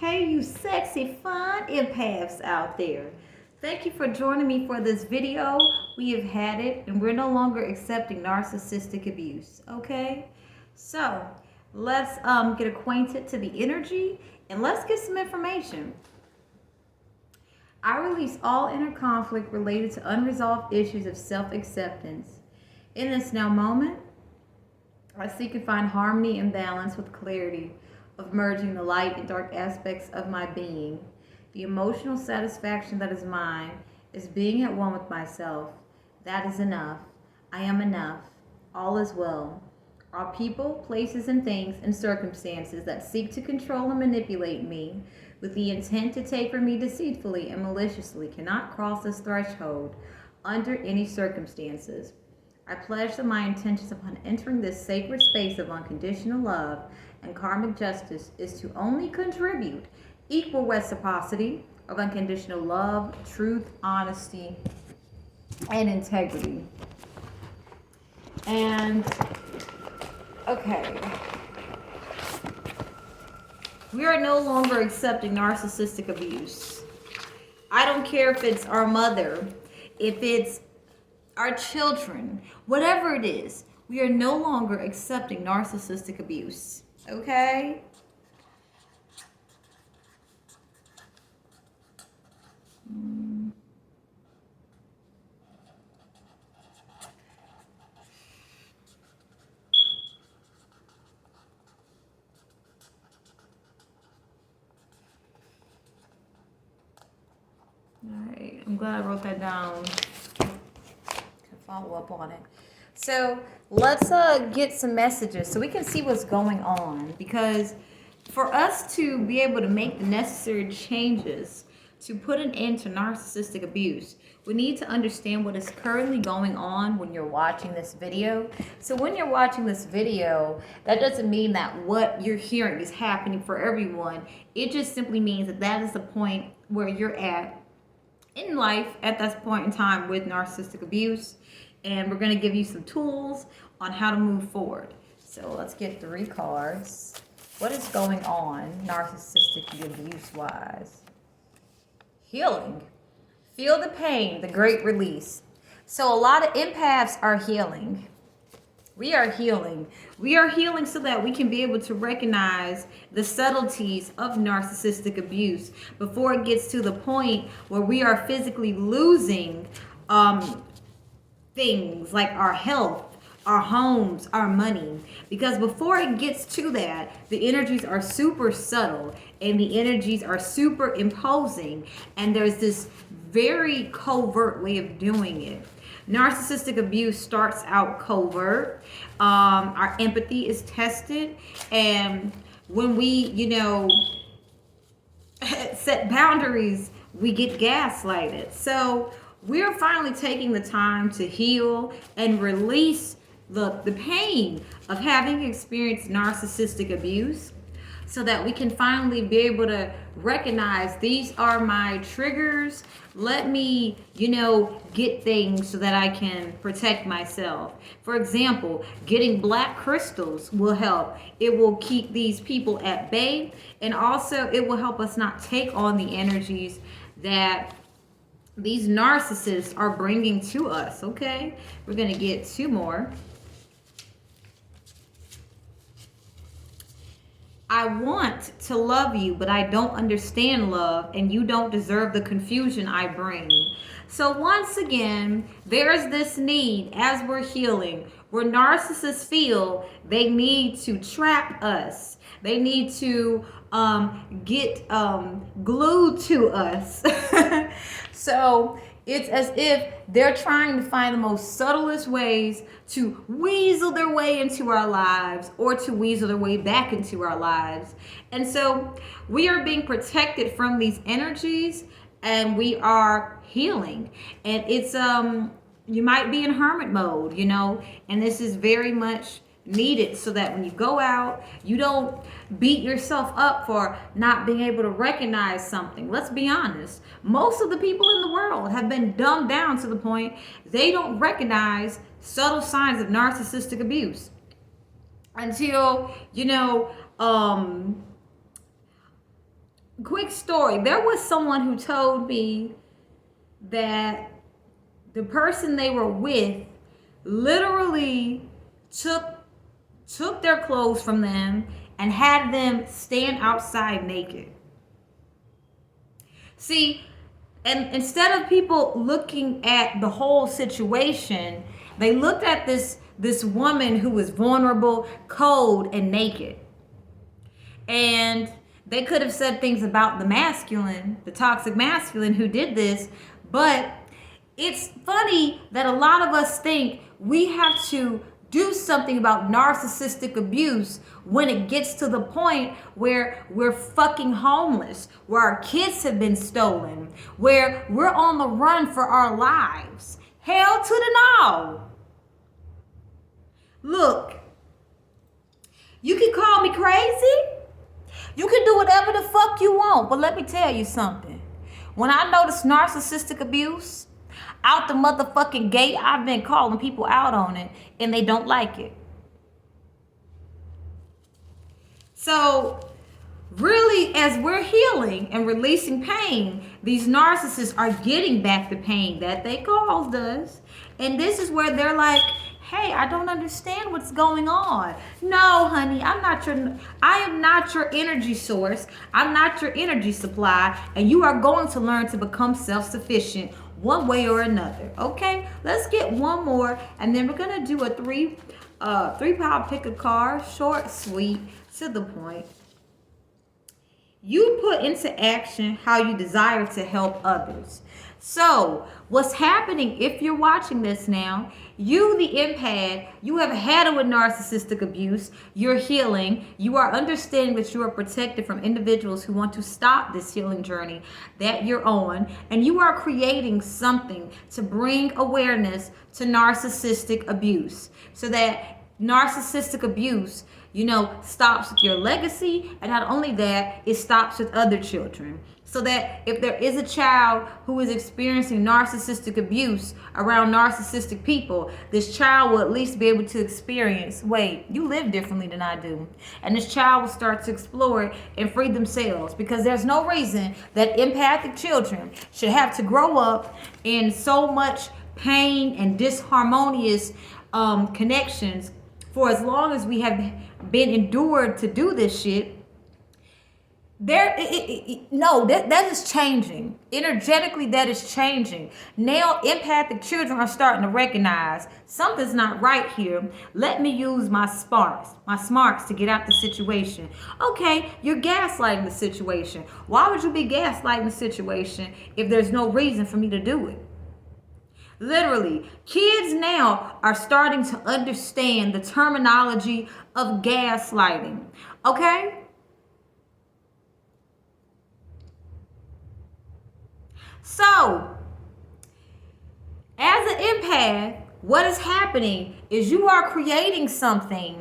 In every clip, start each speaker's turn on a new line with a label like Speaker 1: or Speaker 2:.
Speaker 1: Hey, you sexy, fun empaths out there. Thank you for joining me for this video. We have had it, and we're no longer accepting narcissistic abuse, okay? So, let's get acquainted to the energy, and let's get some information. I release all inner conflict related to unresolved issues of self-acceptance. In this now moment, I seek and find harmony and balance with clarity of merging the light and dark aspects of my being. The emotional satisfaction that is mine is being at one with myself. That is enough. I am enough. All is well. All people, places, and things and circumstances that seek to control and manipulate me with the intent to take from me deceitfully and maliciously cannot cross this threshold under any circumstances. I pledge that my intentions upon entering this sacred space of unconditional love and karmic justice is to only contribute equal reciprocity of unconditional love, truth, honesty, and integrity. And, okay. We are no longer accepting narcissistic abuse. I don't care if it's our mother, if it's our children, whatever it is, we are no longer accepting narcissistic abuse. Okay? Alright, I'm glad I wrote that down. Follow up on it. So let's get some messages so we can see what's going on, because for us to be able to make the necessary changes to put an end to narcissistic abuse, we need to understand what is currently going on when you're watching this video. So when you're watching this video, that doesn't mean that what you're hearing is happening for everyone. It just simply means that that is the point where you're at in life at that point in time with narcissistic abuse. And we're going to give you some tools on how to move forward. So let's get 3 cards. What is going on narcissistic abuse-wise? Healing. Feel the pain, the great release. So a lot of empaths are healing. We are healing. We are healing so that we can be able to recognize the subtleties of narcissistic abuse before it gets to the point where we are physically losing things like our health, our homes, our money. Because before it gets to that, the energies are super subtle and the energies are super imposing. And there's this very covert way of doing it. Narcissistic abuse starts out covert. Our empathy is tested. And when we, set boundaries, we get gaslighted. So we're finally taking the time to heal and release the pain of having experienced narcissistic abuse so that we can finally be able to recognize these are my triggers. Let me, get things so that I can protect myself. For example, getting black crystals will help. It will keep these people at bay, and also it will help us not take on the energies that these narcissists are bringing to us. Okay, we're gonna get 2 more. I want to love you, but I don't understand love, and you don't deserve the confusion I bring. So once again, there's this need as we're healing where narcissists feel they need to trap us. They need to get glued to us. So it's as if they're trying to find the most subtlest ways to weasel their way into our lives or to weasel their way back into our lives. And so we are being protected from these energies and we are healing. And it's, you might be in hermit mode, and this is very much needed so that when you go out, you don't beat yourself up for not being able to recognize something. Let's be honest. Most of the people in the world have been dumbed down to the point they don't recognize subtle signs of narcissistic abuse until, quick story. There was someone who told me that the person they were with literally took their clothes from them and had them stand outside naked. See, and instead of people looking at the whole situation, they looked at this woman who was vulnerable, cold, and naked. And they could have said things about the masculine, the toxic masculine who did this, but it's funny that a lot of us think we have to do something about narcissistic abuse when it gets to the point where we're fucking homeless, where our kids have been stolen, where we're on the run for our lives. Hell to the no. Look, you can call me crazy. You can do whatever the fuck you want, but let me tell you something. When I notice narcissistic abuse, out the motherfucking gate, I've been calling people out on it, and they don't like it. So, really, as we're healing and releasing pain, these narcissists are getting back the pain that they caused us. And this is where they're like, hey, I don't understand what's going on. No, honey, I am not your energy source. I'm not your energy supply. And you are going to learn to become self-sufficient one way or another. Okay, let's get one more, and then we're gonna do a three pound pick a card, short, sweet, to the point. You put into action how you desire to help others. So what's happening if you're watching this now, you, the empath, you have had it with narcissistic abuse, you're healing, you are understanding that you are protected from individuals who want to stop this healing journey that you're on, and you are creating something to bring awareness to narcissistic abuse so that narcissistic abuse, stops with your legacy, and not only that, it stops with other children. So that if there is a child who is experiencing narcissistic abuse around narcissistic people, this child will at least be able to experience, wait, you live differently than I do. And this child will start to explore and free themselves, because there's no reason that empathic children should have to grow up in so much pain and disharmonious connections for as long as we have been endured to do this shit. That is changing. Energetically, that is changing. Now, empathic children are starting to recognize something's not right here. Let me use my smarts to get out the situation. Okay, you're gaslighting the situation. Why would you be gaslighting the situation if there's no reason for me to do it? Literally, kids now are starting to understand the terminology of gaslighting. Okay? So, as an empath, what is happening is you are creating something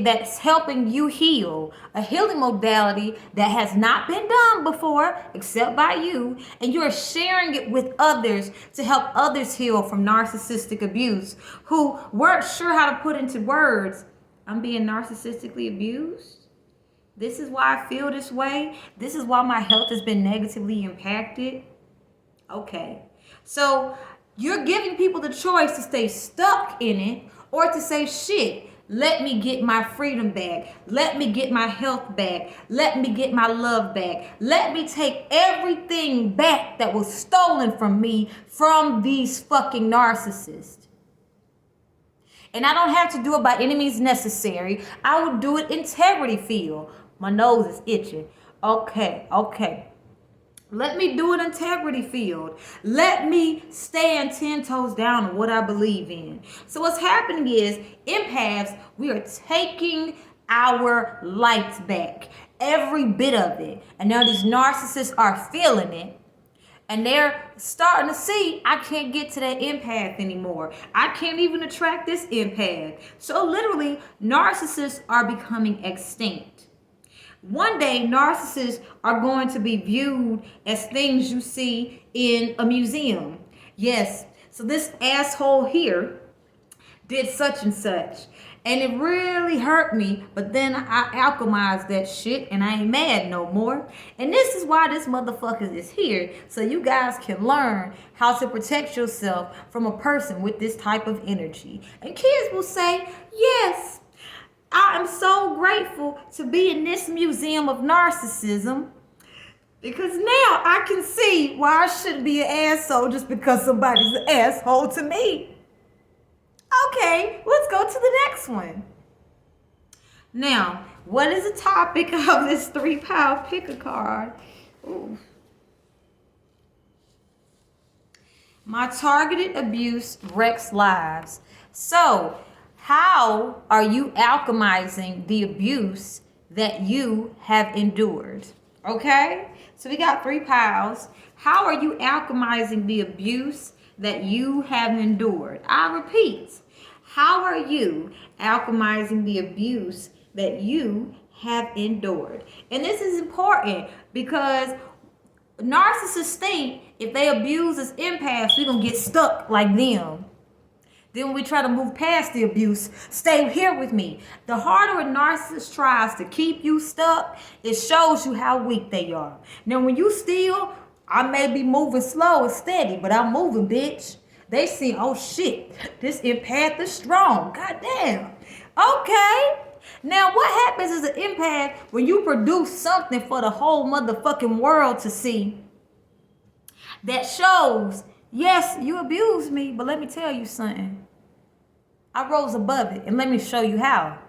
Speaker 1: that's helping you heal, a healing modality that has not been done before except by you, and you're sharing it with others to help others heal from narcissistic abuse who weren't sure how to put into words, I'm being narcissistically abused. This is why I feel this way. This is why my health has been negatively impacted. Okay. So you're giving people the choice to stay stuck in it or to say, shit, let me get my freedom back. Let me get my health back. Let me get my love back. Let me take everything back that was stolen from me from these fucking narcissists. And I don't have to do it by any means necessary. I would do it integrity filled. My nose is itching. Okay. Let me do it integrity field. Let me stand 10 toes down on what I believe in. So what's happening is, empaths, we are taking our lights back. Every bit of it. And now these narcissists are feeling it. And they're starting to see, I can't get to that empath anymore. I can't even attract this empath. So literally, narcissists are becoming extinct. One day, narcissists are going to be viewed as things you see in a museum. Yes, so this asshole here did such and such. And it really hurt me, but then I alchemized that shit and I ain't mad no more. And this is why this motherfucker is here. So you guys can learn how to protect yourself from a person with this type of energy. And kids will say, yes, I am so grateful to be in this museum of narcissism. Because now I can see why I shouldn't be an asshole just because somebody's an asshole to me. Okay, let's go to the next one. Now, what is the topic of this 3-pound pick a card? Ooh. My targeted abuse wrecks lives. So, how are you alchemizing the abuse that you have endured? Okay, so we got 3 piles. How are you alchemizing the abuse that you have endured? I repeat, how are you alchemizing the abuse that you have endured? And this is important because narcissists think if they abuse us empaths, we're going to get stuck like them. Then when we try to move past the abuse, stay here with me. The harder a narcissist tries to keep you stuck, it shows you how weak they are. Now, when you still, I may be moving slow and steady, but I'm moving, bitch. They see, oh shit, this empath is strong. Goddamn. Okay. Now, what happens as an empath when you produce something for the whole motherfucking world to see that shows, yes, you abused me, but let me tell you something. I rose above it, and let me show you how.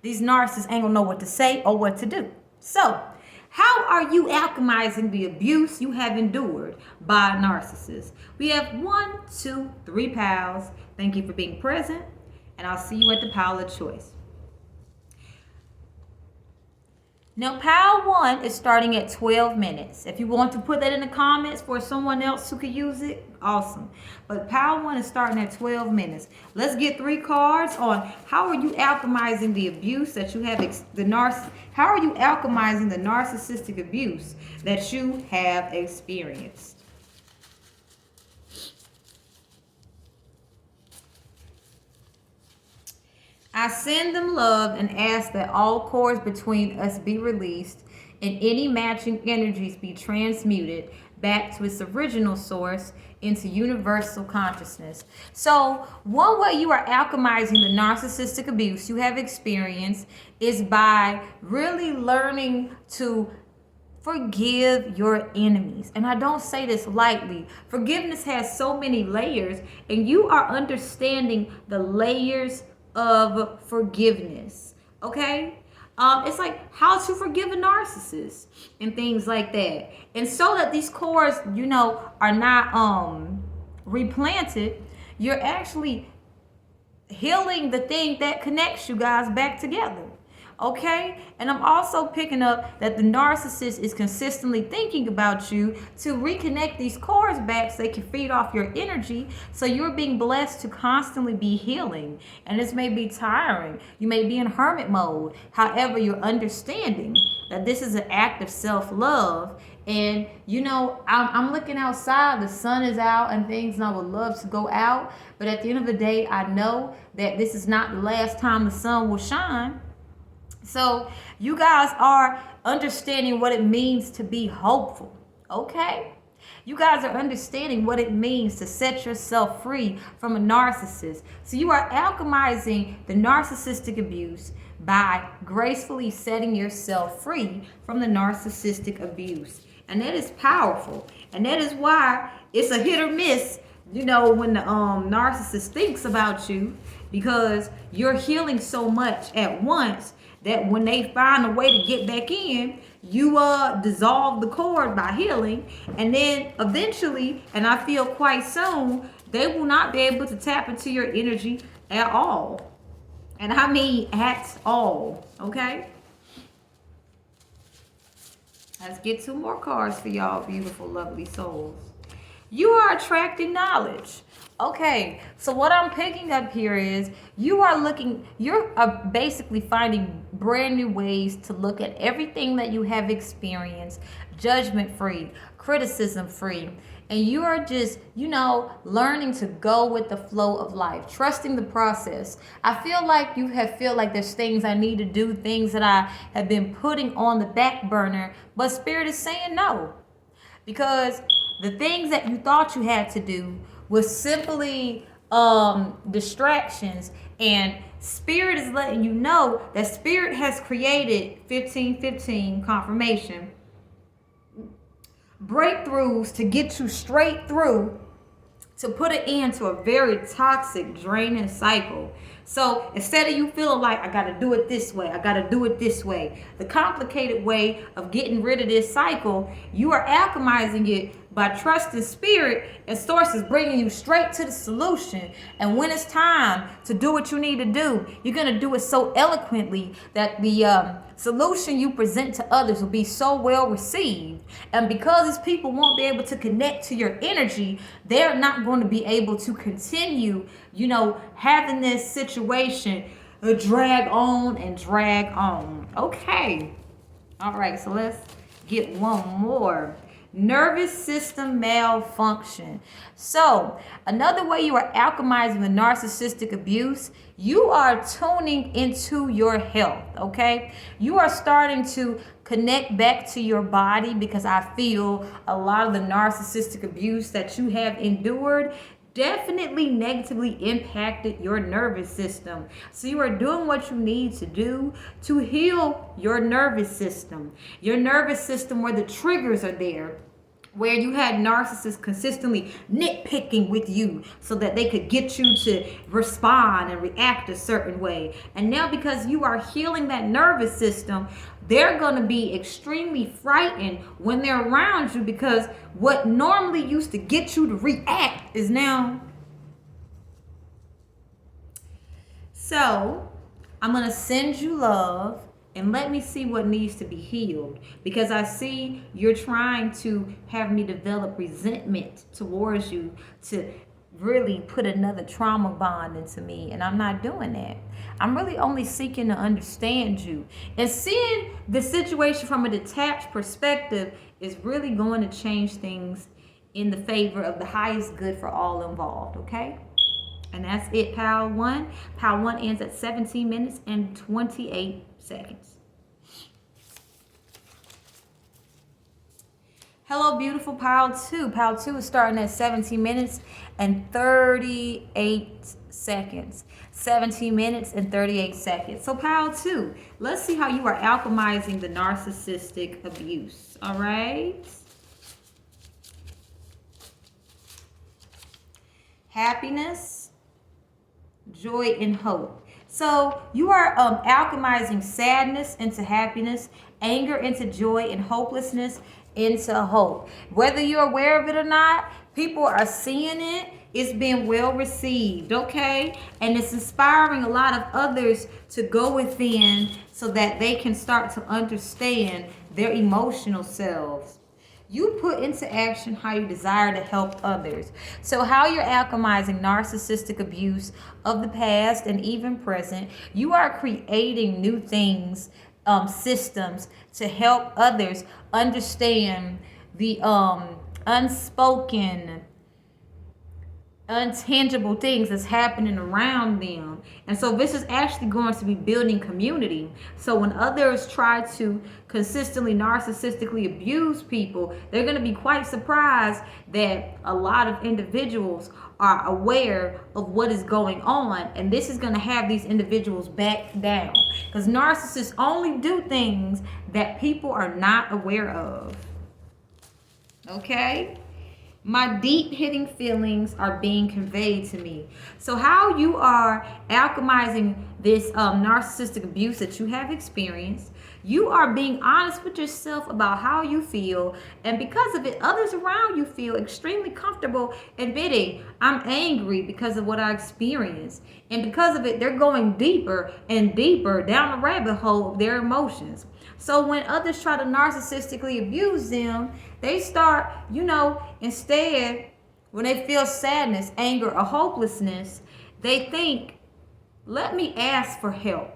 Speaker 1: These narcissists ain't gonna know what to say or what to do. So, how are you alchemizing the abuse you have endured by a narcissist? We have 1, 2, 3 piles. Thank you for being present, and I'll see you at the pile of choice. Now, pile 1 is starting at 12 minutes. If you want to put that in the comments for someone else who could use it, awesome. But pile 1 is starting at 12 minutes. Let's get 3 cards on how are you alchemizing the abuse that you have, how are you alchemizing the narcissistic abuse that you have experienced? I send them love and ask that all cords between us be released and any matching energies be transmuted back to its original source into universal consciousness. So one way you are alchemizing the narcissistic abuse you have experienced is by really learning to forgive your enemies. And I don't say this lightly. Forgiveness has so many layers, and you are understanding the layers of forgiveness. Okay, it's like how to forgive a narcissist and things like that. And so that these cores, are not replanted, you're actually healing the thing that connects you guys back together. Okay, and I'm also picking up that the narcissist is consistently thinking about you to reconnect these cores back so they can feed off your energy. So you're being blessed to constantly be healing, and this may be tiring. You may be in hermit mode. However, you're understanding that this is an act of self-love. And I'm looking outside, the sun is out and things, and I would love to go out, but at the end of the day, I know that this is not the last time the sun will shine. So you guys are understanding what it means to be hopeful, okay? You guys are understanding what it means to set yourself free from a narcissist. So you are alchemizing the narcissistic abuse by gracefully setting yourself free from the narcissistic abuse. And that is powerful. And that is why it's a hit or miss, when the narcissist thinks about you, because you're healing so much at once that when they find a way to get back in, you dissolve the cord by healing, and then eventually, and I feel quite soon, they will not be able to tap into your energy at all. And I mean at all, okay? Let's get 2 more cards for y'all beautiful, lovely souls. You are attracting knowledge. Okay, so what I'm picking up here is you're basically finding brand new ways to look at everything that you have experienced, judgment free, criticism free. And you are just, learning to go with the flow of life, trusting the process. I feel like feel like there's things I need to do, things that I have been putting on the back burner, but Spirit is saying no. Because the things that you thought you had to do was simply distractions, and Spirit is letting you know that Spirit has created 1515 confirmation breakthroughs to get you straight through, to put an end to a very toxic, draining cycle. So instead of you feeling like, I gotta do it this way, I gotta do it this way, the complicated way of getting rid of this cycle, you are alchemizing it by trusting Spirit, and Source is bringing you straight to the solution. And when it's time to do what you need to do, you're gonna do it so eloquently that the solution you present to others will be so well received. And because these people won't be able to connect to your energy, they're not going to be able to continue, having this situation drag on and drag on. Okay. All right, so let's get one more. Nervous system malfunction. So, another way you are alchemizing the narcissistic abuse, you are tuning into your health, okay? You are starting to connect back to your body, because I feel a lot of the narcissistic abuse that you have endured definitely negatively impacted your nervous system. So you are doing what you need to do to heal your nervous system. Your nervous system where the triggers are there, where you had narcissists consistently nitpicking with you so that they could get you to respond and react a certain way. And now, because you are healing that nervous system, they're going to be extremely frightened when they're around you, because what normally used to get you to react is now. So I'm going to send you love, and let me see what needs to be healed, because I see you're trying to have me develop resentment towards you, to really put another trauma bond into me, and I'm not doing that. I'm really only seeking to understand you, and seeing the situation from a detached perspective is really going to change things in the favor of the highest good for all involved, okay? And that's it, Pile 1. Pile 1 ends at 17 minutes and 28 seconds. Hello, beautiful Pile 2. Pile 2 is starting at 17 minutes and 38 seconds. 17 minutes and 38 seconds. So Pile 2, let's see how you are alchemizing the narcissistic abuse. All right. Happiness, joy, and hope. So you are alchemizing sadness into happiness, anger into joy, and hopelessness into hope. Whether you're aware of it or not, people are seeing it. It's being well received, okay? And it's inspiring a lot of others to go within so that they can start to understand their emotional selves. You put into action how you desire to help others. So how you're alchemizing narcissistic abuse of the past and even present, you are creating new things, systems to help others understand the unspoken, untangible things that's happening around them. And so this is actually going to be building community. So when others try to consistently narcissistically abuse people, they're going to be quite surprised that a lot of individuals are aware of what is going on, and this is going to have these individuals back down, because narcissists only do things that people are not aware of. Okay? My deep hitting feelings are being conveyed to me. So how you are alchemizing this narcissistic abuse that you have experienced, you are being honest with yourself about how you feel, and because of it, others around you feel extremely comfortable admitting, I'm angry because of what I experienced. And because of it, they're going deeper and deeper down the rabbit hole of their emotions. So when others try to narcissistically abuse them, they start, instead when they feel sadness, anger, or hopelessness, they think, let me ask for help.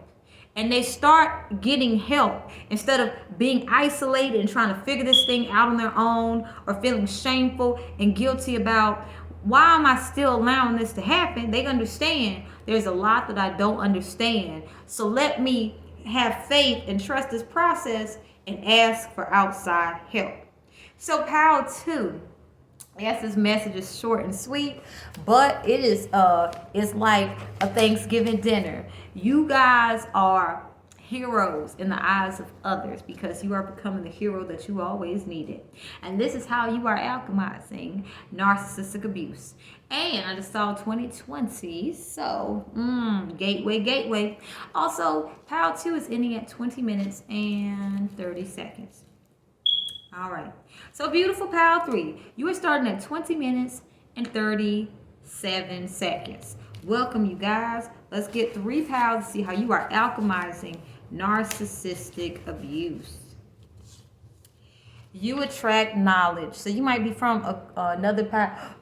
Speaker 1: And they start getting help instead of being isolated and trying to figure this thing out on their own, or feeling shameful and guilty about, why am I still allowing this to happen? They understand there's a lot that I don't understand. So let me have faith and trust this process and ask for outside help. So pile 2. Yes, this message is short and sweet, but it is it's like a Thanksgiving dinner. You guys are heroes in the eyes of others because you are becoming the hero that you always needed. And this is how you are alchemizing narcissistic abuse. And I just saw 2020, so gateway. Also, pile 2 is ending at 20 minutes and 30 seconds. All right. So beautiful pile 3. You are starting at 20 minutes and 37 seconds. Welcome, you guys. Let's get 3 piles to see how you are alchemizing narcissistic abuse. You attract knowledge. So you might be from another pile.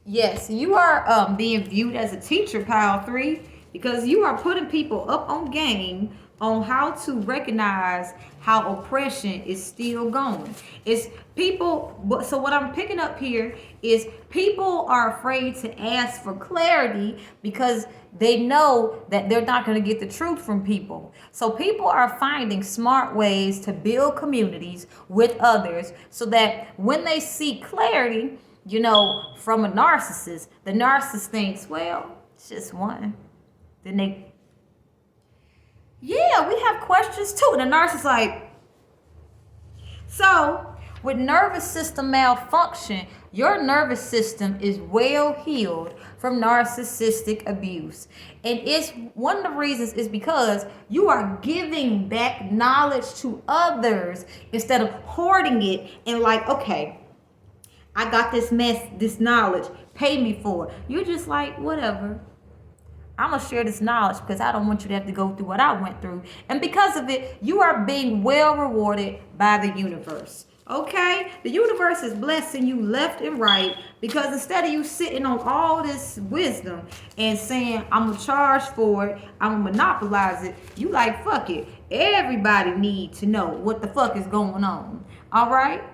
Speaker 1: Yes, you are being viewed as a teacher, pile 3, because you are putting people up on game on how to recognize how oppression is still going. It's people, so what I'm picking up here is people are afraid to ask for clarity because they know that they're not going to get the truth from people. So people are finding smart ways to build communities with others so that when they seek clarity, you know, from a narcissist, the narcissist thinks, well, it's just one. Then they, yeah, we have questions too. And the narcissist like, so with nervous system malfunction, your nervous system is well healed from narcissistic abuse. And it's one of the reasons is because you are giving back knowledge to others instead of hoarding it and like, okay, I got this knowledge, pay me for it. You're just like, whatever. I'm going to share this knowledge because I don't want you to have to go through what I went through. And because of it, you are being well rewarded by the universe. Okay? The universe is blessing you left and right because instead of you sitting on all this wisdom and saying, I'm going to charge for it, I'm going to monopolize it, you like, fuck it. Everybody needs to know what the fuck is going on. All right?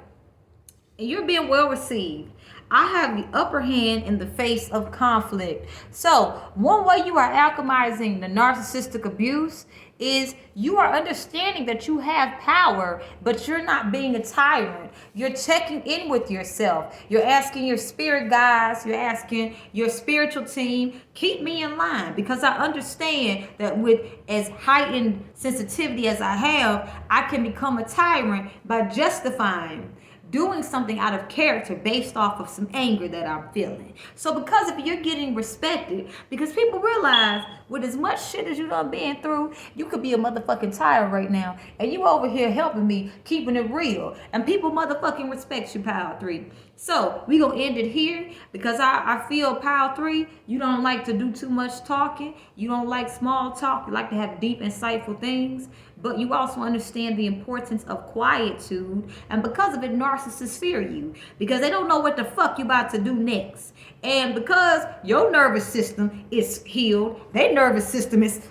Speaker 1: And you're being well received. I have the upper hand in the face of conflict. So one way you are alchemizing the narcissistic abuse is you are understanding that you have power, but you're not being a tyrant. You're checking in with yourself. You're asking your spirit guides, you're asking your spiritual team, keep me in line, because I understand that with as heightened sensitivity as I have, I can become a tyrant by justifying doing something out of character based off of some anger that I'm feeling. So because if you're getting respected, because people realize with as much shit as you done been through, you could be a motherfucking tyrant right now. And you over here helping me, keeping it real. And people motherfucking respect you, pile 3. So we gonna end it here because I feel pile 3, you don't like to do too much talking. You don't like small talk. You like to have deep, insightful things. But you also understand the importance of quietude. And because of it, narcissists fear you. Because they don't know what the fuck you about to do next. And because your nervous system is healed, their nervous system is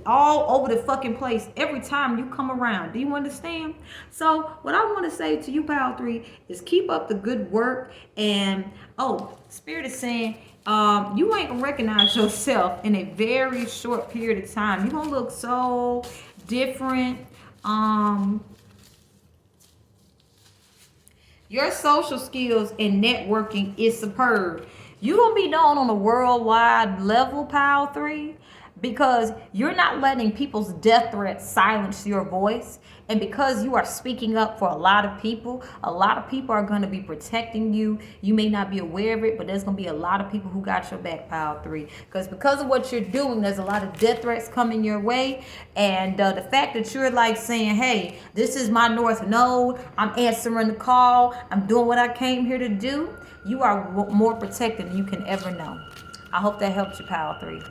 Speaker 1: all over the fucking place every time you come around. Do you understand? So what I want to say to you, pile 3, is keep up the good work. And Spirit is saying, you ain't gonna recognize yourself in a very short period of time. You're gonna look so different. Your social skills and networking is superb. You're gonna be known on a worldwide level, pile 3, because you're not letting people's death threats silence your voice. And because you are speaking up for a lot of people are going to be protecting you. You may not be aware of it, but there's going to be a lot of people who got your back, pile 3. Because of what you're doing, there's a lot of death threats coming your way. And the fact that you're like saying, hey, this is my North Node, I'm answering the call, I'm doing what I came here to do, you are more protected than you can ever know. I hope that helped you, pile 3.